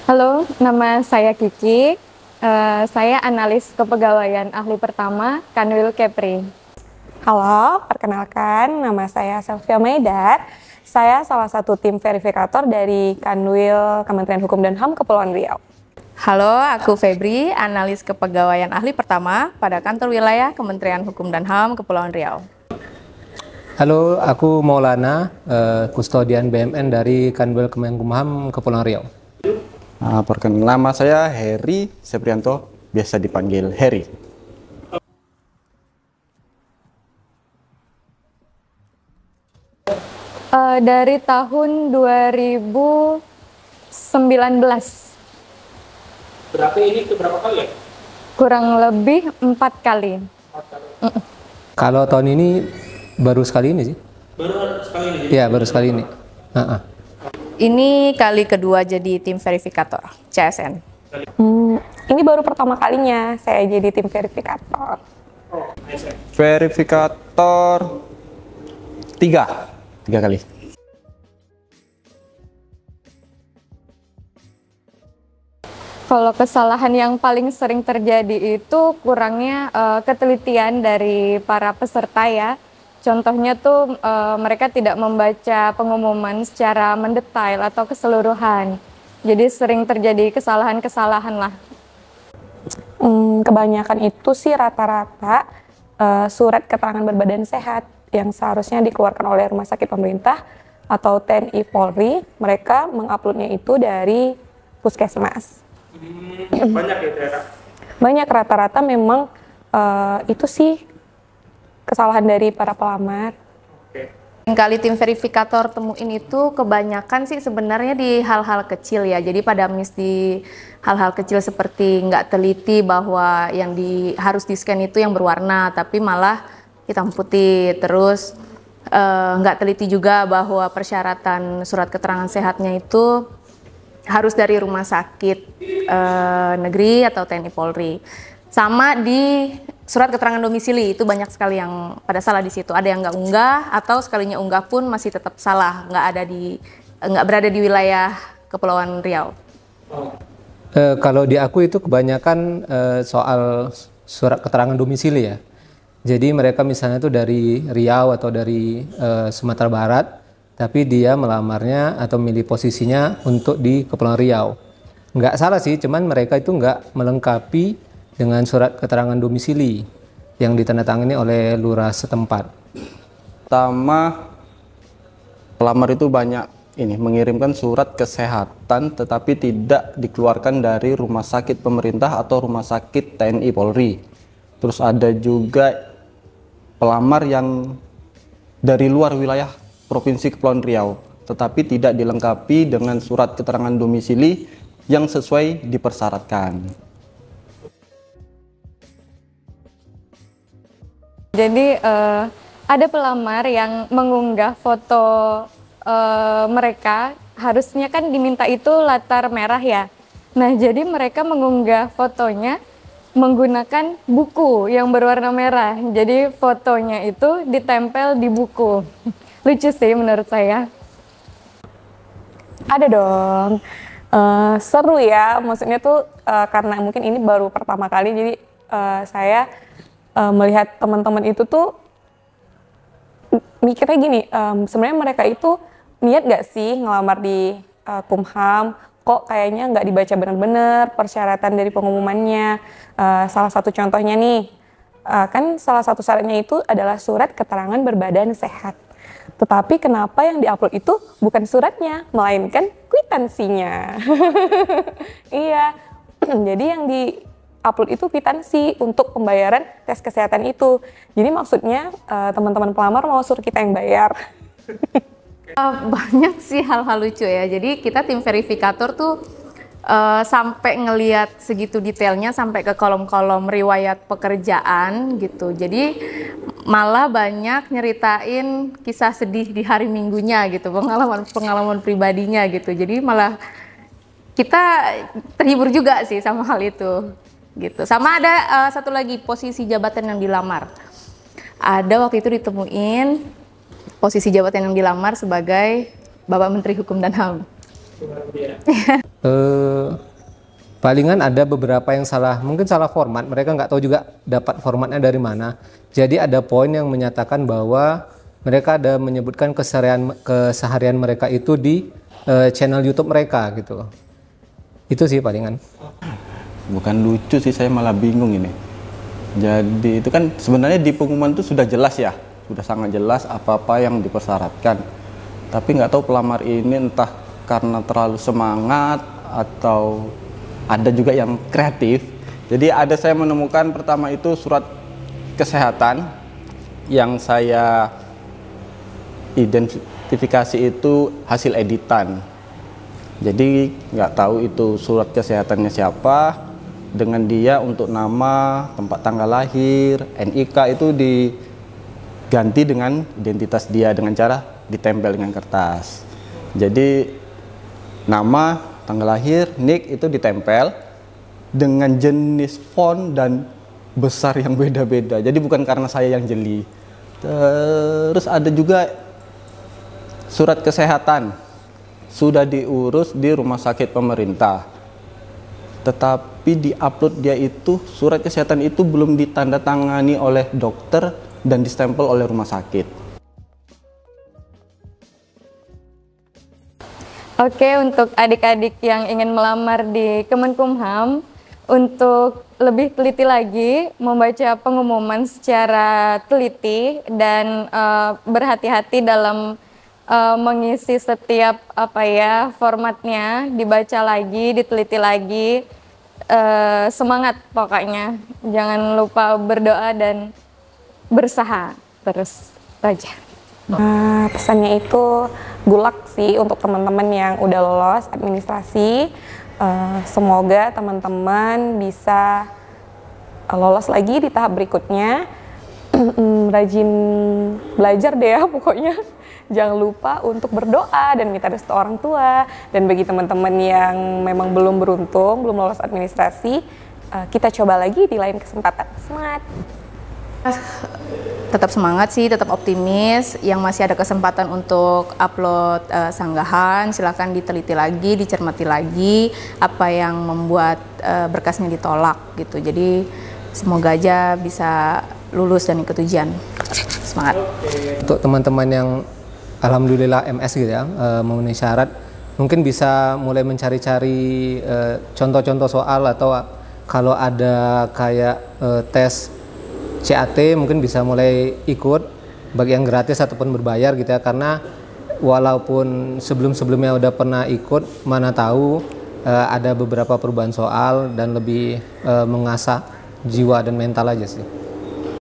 Halo, nama saya Kiki. Saya analis kepegawaian ahli pertama Kanwil Kepri. Halo, perkenalkan nama saya Selvia Maidar. Saya salah satu tim verifikator dari Kanwil Kementerian Hukum dan HAM Kepulauan Riau. Halo, aku Febri, analis kepegawaian ahli pertama pada kantor wilayah Kementerian Hukum dan HAM Kepulauan Riau. Halo, aku Maulana, kustodian BMN dari Kanwil Kemenkumham Kepulauan Riau. Perkenalkan, nama saya Heri Seprianto, biasa dipanggil Heri. Dari tahun 2019. Berarti ini keberapa kali ya? Kurang lebih 4 kali. Kalau tahun ini baru sekali ini sih. Baru sekali ini? Iya, baru sekali ini. Ini kali kedua jadi tim verifikator, CSN. Ini baru pertama kalinya saya jadi tim verifikator. Verifikator tiga kali. Kalau kesalahan yang paling sering terjadi itu kurangnya ketelitian dari para peserta ya. Contohnya tuh mereka tidak membaca pengumuman secara mendetail atau keseluruhan. Jadi sering terjadi kesalahan-kesalahan lah. Kebanyakan itu sih rata-rata surat keterangan berbadan sehat yang seharusnya dikeluarkan oleh rumah sakit pemerintah atau TNI Polri, mereka menguploadnya itu dari puskesmas. Banyak ya daerah? Banyak, rata-rata memang itu sih kesalahan dari para pelamar. Kali tim verifikator temuin itu kebanyakan sih sebenarnya di hal-hal kecil ya. Jadi pada miss di hal-hal kecil seperti nggak teliti bahwa yang harus di scan itu yang berwarna, tapi malah hitam putih. Terus nggak teliti juga bahwa persyaratan surat keterangan sehatnya itu harus dari rumah sakit negeri atau TNI Polri. Sama di surat keterangan domisili itu banyak sekali yang pada salah di situ. Ada yang nggak unggah atau sekalinya unggah pun masih tetap salah, nggak berada di wilayah Kepulauan Riau. Kalau di aku itu kebanyakan soal surat keterangan domisili ya. Jadi mereka misalnya itu dari Riau atau dari Sumatera Barat, tapi dia melamarnya atau milih posisinya untuk di Kepulauan Riau. Nggak salah sih, cuman mereka itu nggak melengkapi dengan surat keterangan domisili yang ditandatangani oleh lurah setempat. Pertama, pelamar itu banyak mengirimkan surat kesehatan tetapi tidak dikeluarkan dari rumah sakit pemerintah atau rumah sakit TNI Polri. Terus ada juga pelamar yang dari luar wilayah Provinsi Kepulauan Riau tetapi tidak dilengkapi dengan surat keterangan domisili yang sesuai dipersyaratkan. Jadi ada pelamar yang mengunggah foto mereka, harusnya kan diminta itu latar merah ya. Nah jadi mereka mengunggah fotonya menggunakan buku yang berwarna merah. Jadi fotonya itu ditempel di buku. Lucu sih menurut saya. Ada dong, seru ya, maksudnya tuh karena mungkin ini baru pertama kali, jadi saya melihat teman-teman itu tuh mikirnya gini, sebenarnya mereka itu niat gak sih ngelamar di Kumham, kok kayaknya nggak dibaca benar-benar persyaratan dari pengumumannya. Salah satu contohnya nih, kan salah satu syaratnya itu adalah surat keterangan berbadan sehat. Tetapi kenapa yang diupload itu bukan suratnya, melainkan kwitansinya. Iya, jadi yang upload itu kwitansi untuk pembayaran tes kesehatan itu. Jadi maksudnya teman-teman pelamar mau suruh kita yang bayar. Banyak sih hal-hal lucu ya. Jadi kita tim verifikator tuh sampai ngelihat segitu detailnya sampai ke kolom-kolom riwayat pekerjaan gitu. Jadi malah banyak nyeritain kisah sedih di hari minggunya gitu, pengalaman pribadinya gitu. Jadi malah kita terhibur juga sih sama hal itu. Gitu. Sama ada satu lagi posisi jabatan yang dilamar. Ada waktu itu ditemuin posisi jabatan yang dilamar sebagai Bapak Menteri Hukum dan HAM. Palingan ada beberapa yang salah, mungkin salah format, mereka nggak tahu juga dapat formatnya dari mana. Jadi ada poin yang menyatakan bahwa mereka ada menyebutkan keseharian mereka itu di channel YouTube mereka gitu. Itu sih palingan. Bukan lucu sih, saya malah bingung ini. Jadi itu kan sebenarnya di pengumuman itu sudah jelas ya, sudah sangat jelas apa-apa yang dipersyaratkan. Tapi nggak tahu pelamar ini entah karena terlalu semangat atau ada juga yang kreatif. Jadi saya menemukan pertama itu surat kesehatan yang saya identifikasi itu hasil editan. Jadi nggak tahu itu surat kesehatannya siapa, dengan dia untuk nama, tempat tanggal lahir, NIK itu diganti dengan identitas dia dengan cara ditempel dengan kertas. Jadi nama, tanggal lahir, NIK itu ditempel dengan jenis font dan besar yang beda-beda. Jadi bukan karena saya yang jeli. Terus ada juga surat kesehatan sudah diurus di rumah sakit pemerintah, tetapi di upload dia itu surat kesehatan itu belum ditandatangani oleh dokter dan distempel oleh rumah sakit. Oke, untuk adik-adik yang ingin melamar di Kemenkumham, untuk lebih teliti lagi, membaca pengumuman secara teliti dan berhati-hati dalam mengisi setiap formatnya, dibaca lagi, diteliti lagi, semangat pokoknya, jangan lupa berdoa dan berusaha terus aja. Pesannya itu gulak sih untuk teman-teman yang udah lolos administrasi. Semoga teman-teman bisa lolos lagi di tahap berikutnya. Rajin belajar deh ya pokoknya. Jangan lupa untuk berdoa dan minta restu orang tua. Dan bagi teman-teman yang memang belum beruntung, belum lolos administrasi, kita coba lagi di lain kesempatan. Semangat! Tetap semangat sih, tetap optimis. Yang masih ada kesempatan untuk upload sanggahan, silakan diteliti lagi, dicermati lagi apa yang membuat berkasnya ditolak gitu. Jadi semoga aja bisa lulus dan ikut ujian. Semangat. Untuk teman-teman yang alhamdulillah MS gitu ya, memenuhi syarat, mungkin bisa mulai mencari-cari contoh-contoh soal, atau kalau ada kayak tes CAT mungkin bisa mulai ikut, bagi yang gratis ataupun berbayar gitu ya, karena walaupun sebelum-sebelumnya udah pernah ikut, mana tahu ada beberapa perubahan soal dan lebih mengasah jiwa dan mental aja sih.